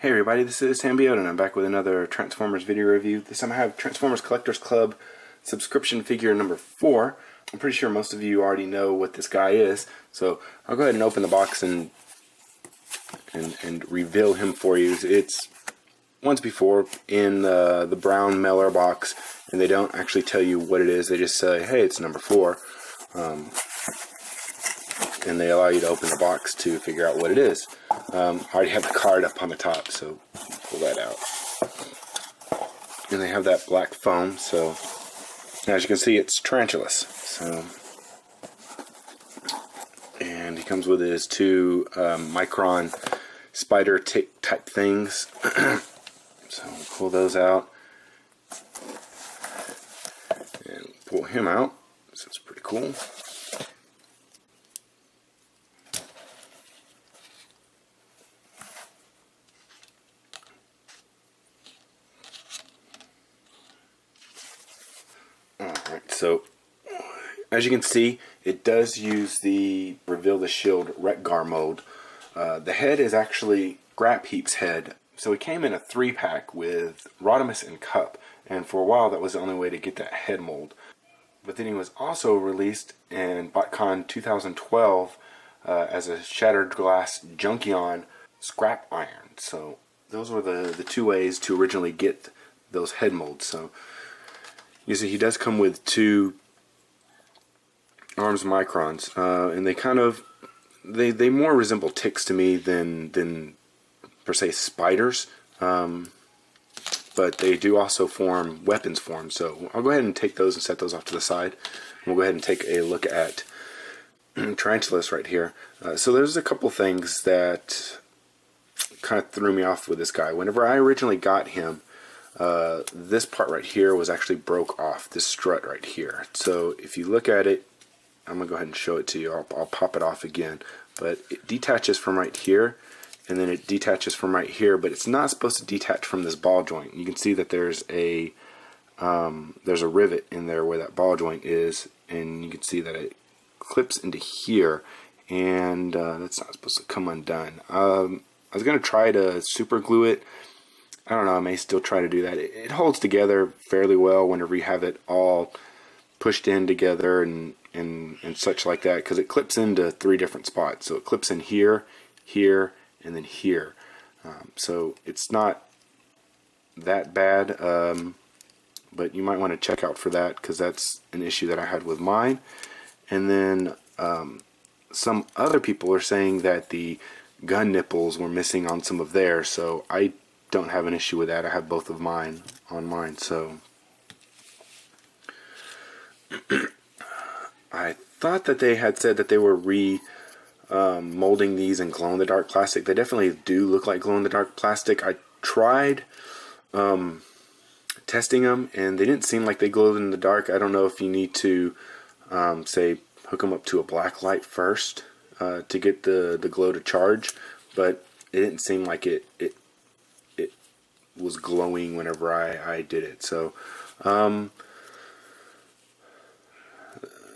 Hey everybody, this is Symbiote and I'm back with another Transformers video review. This time I have Transformers Collectors Club subscription figure number 4. I'm pretty sure most of you already know what this guy is, so I'll go ahead and open the box and reveal him for you. It's once before in the brown mailer box, and they don't actually tell you what it is. They just say, hey, it's number 4. And they allow you to open the box to figure out what it is. I already have the card up on the top, so pull that out. And they have that black foam, so as you can see, it's Tarantulas. So, and he comes with his 2 micron spider type things. So pull those out and pull him out. So it's pretty cool. Alright, so as you can see, it does use the Reveal the Shield Wreck-Gar mode. The head is actually Grap Heap's head. So it came in a 3-pack with Rodimus and Cup, and for a while that was the only way to get that head mold. But then he was also released in BotCon 2012 as a Shattered Glass Junkion Scrap Iron. So those were the 2 ways to originally get those head molds. So you see, he does come with 2 arms microns, and they kind of they more resemble ticks to me than per se spiders, but they do also form weapons form. So I'll go ahead and take those and set those off to the side. We'll go ahead and take a look at Tarantulas right here. So there's a couple things that kind of threw me off with this guy. Whenever I originally got him, this part right here was actually broke off, this strut right here. So if you look at it, I'm going to go ahead and show it to you. I'll pop it off again. But it detaches from right here, and then it detaches from right here, but it's not supposed to detach from this ball joint. You can see that there's a rivet in there where that ball joint is, and you can see that it clips into here, and that's not supposed to come undone. I was going to try to super glue it. I don't know, I may still try to do that. It holds together fairly well whenever you have it all pushed in together and such like that, because it clips into 3 different spots. So it clips in here, here, and then here. So it's not that bad, but you might want to check out for that, because that's an issue that I had with mine. And then some other people are saying that the gun nipples were missing on some of theirs, so I don't have an issue with that. I have both of mine on mine. So I thought that they had said that they were molding these in glow-in-the-dark plastic. They definitely do look like glow-in-the-dark plastic. I tried testing them, and they didn't seem like they glowed in the dark. I don't know if you need to say hook them up to a black light first to get the glow to charge, but it didn't seem like it was glowing whenever I did it. So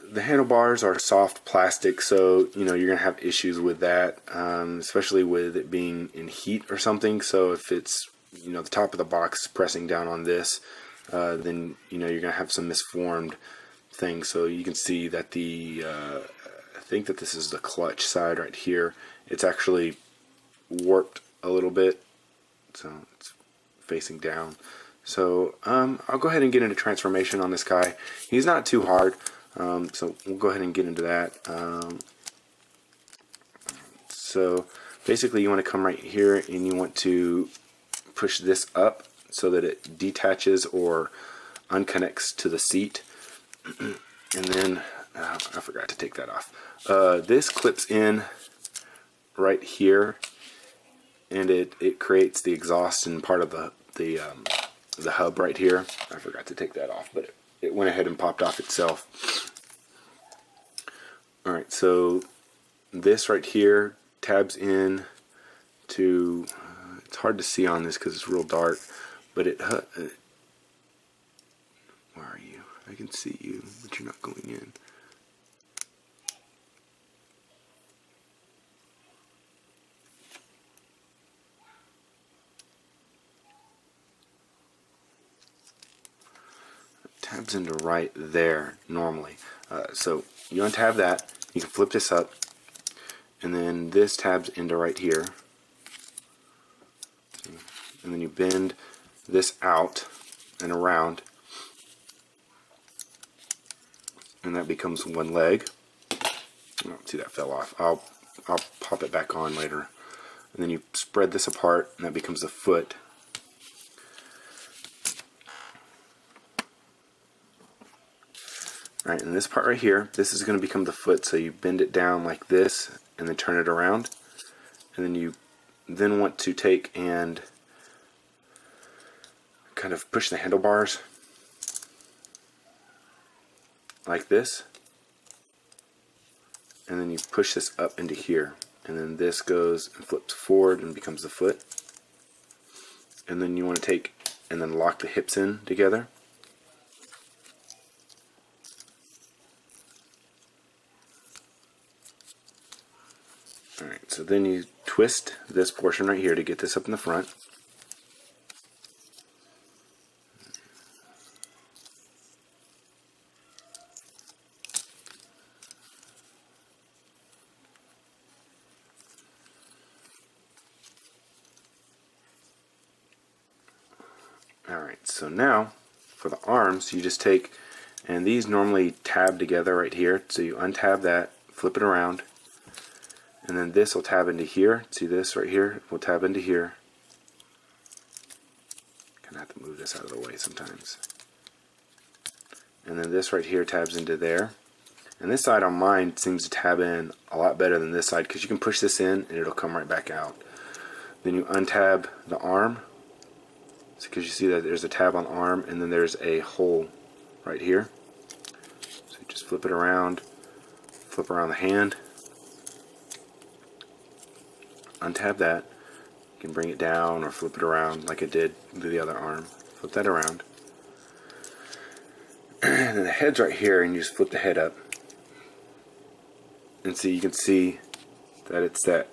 the handlebars are soft plastic, so you know you're gonna have issues with that, especially with it being in heat or something. So if it's, you know, the top of the box pressing down on this, then you know you're gonna have some misformed things. So you can see that the I think that this is the clutch side right here. It's actually warped a little bit, so it's facing down. So I'll go ahead and get into transformation on this guy. He's not too hard, so we'll go ahead and get into that. So basically you want to come right here and you want to push this up so that it detaches or unconnects to the seat. And then I forgot to take that off. This clips in right here, and it creates the exhaust and part of the hub right here. I forgot to take that off, but it went ahead and popped off itself. Alright, so this right here tabs in to, it's hard to see on this because it's real dark, but where are you? I can see you, but you're not going in. tabs into right there normally. So you untab that, you can flip this up, and then this tabs into right here, and then you bend this out and around, and that becomes one leg. Oh, see, that fell off. I'll pop it back on later. And then you spread this apart, and that becomes the foot. Alright, and this part right here, this is going to become the foot, so you bend it down like this, and then turn it around. And then you then want to take and kind of push the handlebars like this. And then you push this up into here, and then this goes and flips forward and becomes the foot. And then you want to take and then lock the hips in together. Alright, so then you twist this portion right here to get this up in the front. Alright, so now for the arms, you just take, and these normally tab together right here, so you untab that, flip it around, and then this will tab into here. See this right here? Will tab into here. Kind of have to move this out of the way sometimes. And then this right here tabs into there. And this side on mine seems to tab in a lot better than this side, because you can push this in and it'll come right back out. Then you untab the arm, because you see that there's a tab on the arm, and then there's a hole right here. So you just flip it around, flip around the hand, untab that. You can bring it down or flip it around like I did with the other arm. Flip that around. And then the head's right here, and you just flip the head up. And so you can see that it's that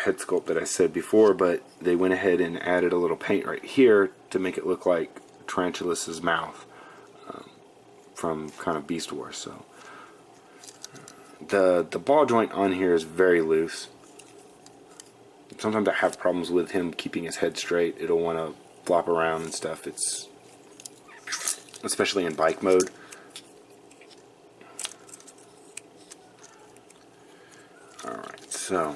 head sculpt that I said before, but they went ahead and added a little paint right here to make it look like Tarantulas' mouth from kind of Beast Wars. So the ball joint on here is very loose. Sometimes I have problems with him keeping his head straight. It'll want to flop around and stuff. It's especially in bike mode. Alright, so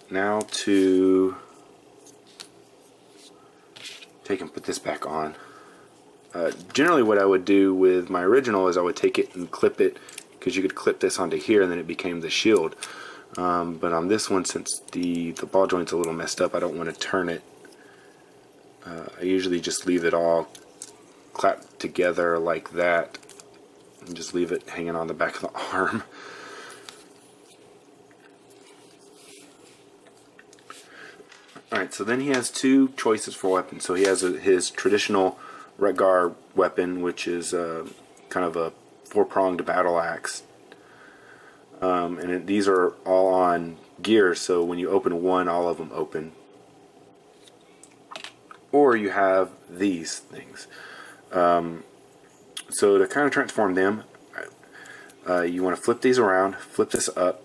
now to take and put this back on. Generally what I would do with my original is I would take it and clip it, because you could clip this onto here and then it became the shield. But on this one, since the ball joint's a little messed up, I don't want to turn it. I usually just leave it all clapped together like that and just leave it hanging on the back of the arm. Alright, so then he has two choices for weapons. So he has his traditional Retgar weapon, which is kind of a four-pronged battle axe. These are all on gears, so when you open one, all of them open. Or you have these things. So to kind of transform them, you want to flip these around, flip this up,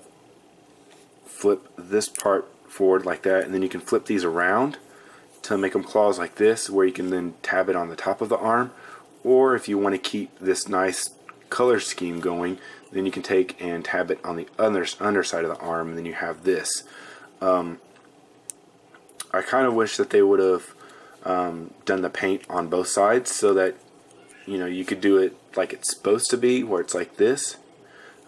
flip this part forward like that, and then you can flip these around to make them claws like this, where you can then tab it on the top of the arm. Or if you want to keep this nice color scheme going, then you can take and tab it on the underside of the arm, and then you have this. I kind of wish that they would have done the paint on both sides, so that you could do it like it's supposed to be, where it's like this.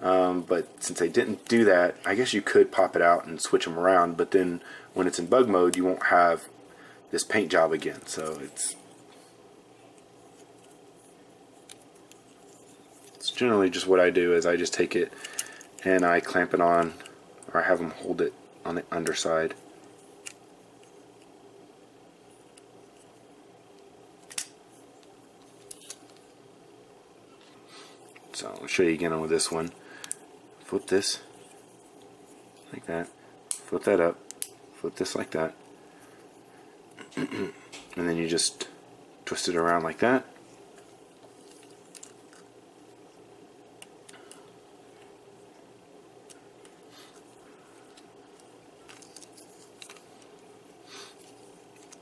But since they didn't do that, I guess you could pop it out and switch them around, but then when it's in bug mode, you won't have this paint job again. So it's generally just what I do is I just take it and I clamp it on, or I have them hold it on the underside. So I'll show you again with this one. Flip this like that, flip that up, flip this like that, And then you just twist it around like that.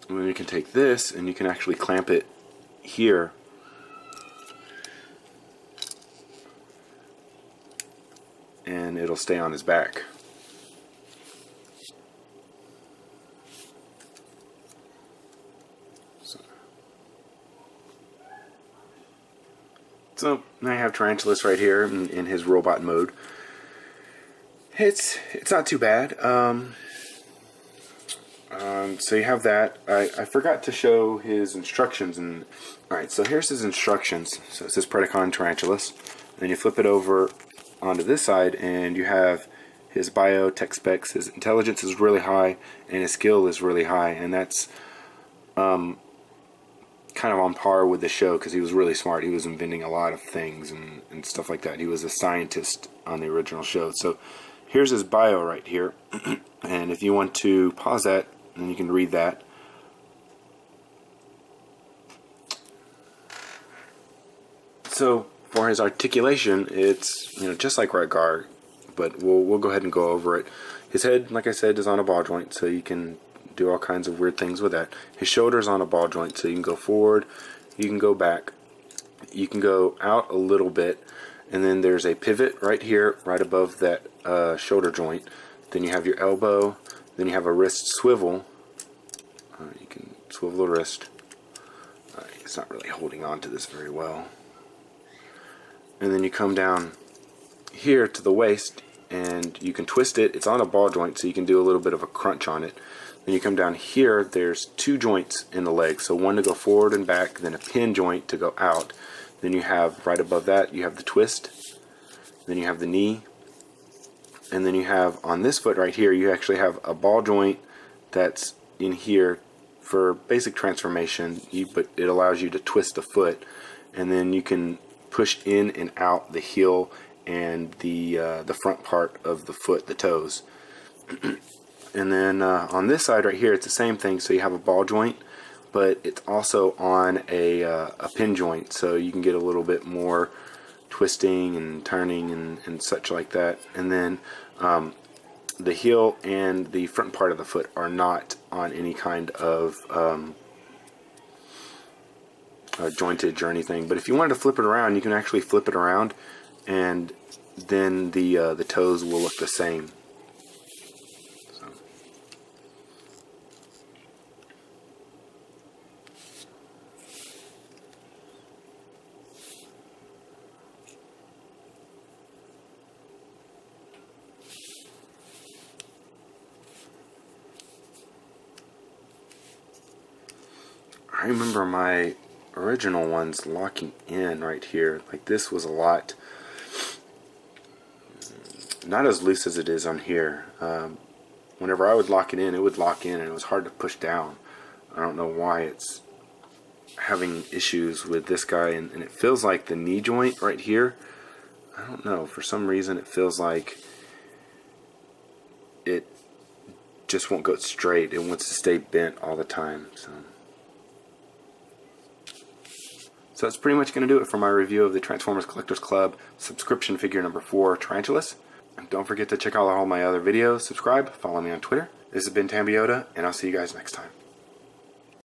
And then you can take this and you can actually clamp it here. And it'll stay on his back. So now you have Tarantulas right here in his robot mode. It's not too bad. So you have that. I forgot to show his instructions. Alright, so here's his instructions. So it says Predacon Tarantulas. Then you flip it over onto this side and you have his bio, tech specs. His intelligence is really high and his skill is really high, and that's kind of on par with the show because he was really smart. He was inventing a lot of things and stuff like that. He was a scientist on the original show. So here's his bio right here. And if you want to pause that, then you can read that. So for his articulation, it's just like Rhaegar, but we'll go ahead and go over it. His head, like I said, is on a ball joint, so you can do all kinds of weird things with that. His shoulder's on a ball joint, so you can go forward, you can go back, you can go out a little bit, and then there's a pivot right here, right above that shoulder joint. Then you have your elbow, then you have a wrist swivel. You can swivel the wrist. It's not really holding on to this very well. And then you come down here to the waist, and you can twist it. It's on a ball joint, so you can do a little bit of a crunch on it. Then you come down here, there's two joints in the leg, so one to go forward and back, then a pin joint to go out. Then you have, right above that, you have the twist, then you have the knee, and then you have, on this foot right here, you actually have a ball joint that's in here for basic transformation, but it allows you to twist the foot, and then you can push in and out the heel and the front part of the foot, the toes. And then on this side right here, it's the same thing. So you have a ball joint, but it's also on a pin joint, so you can get a little bit more twisting and turning and such like that. And then the heel and the front part of the foot are not on any kind of jointage or anything. But if you wanted to flip it around, you can actually flip it around, and then the toes will look the same. I remember my original ones locking in right here. Like, this was a lot, not as loose as it is on here. Whenever I would lock it would lock in, and it was hard to push down. I don't know why it's having issues with this guy, and it feels like the knee joint right here, I don't know, for some reason it feels like it just won't go straight. It wants to stay bent all the time. So that's pretty much going to do it for my review of the Transformers Collectors Club subscription figure number 4, Tarantulas. And don't forget to check out all my other videos, subscribe, follow me on Twitter. This has been Tambiota, and I'll see you guys next time.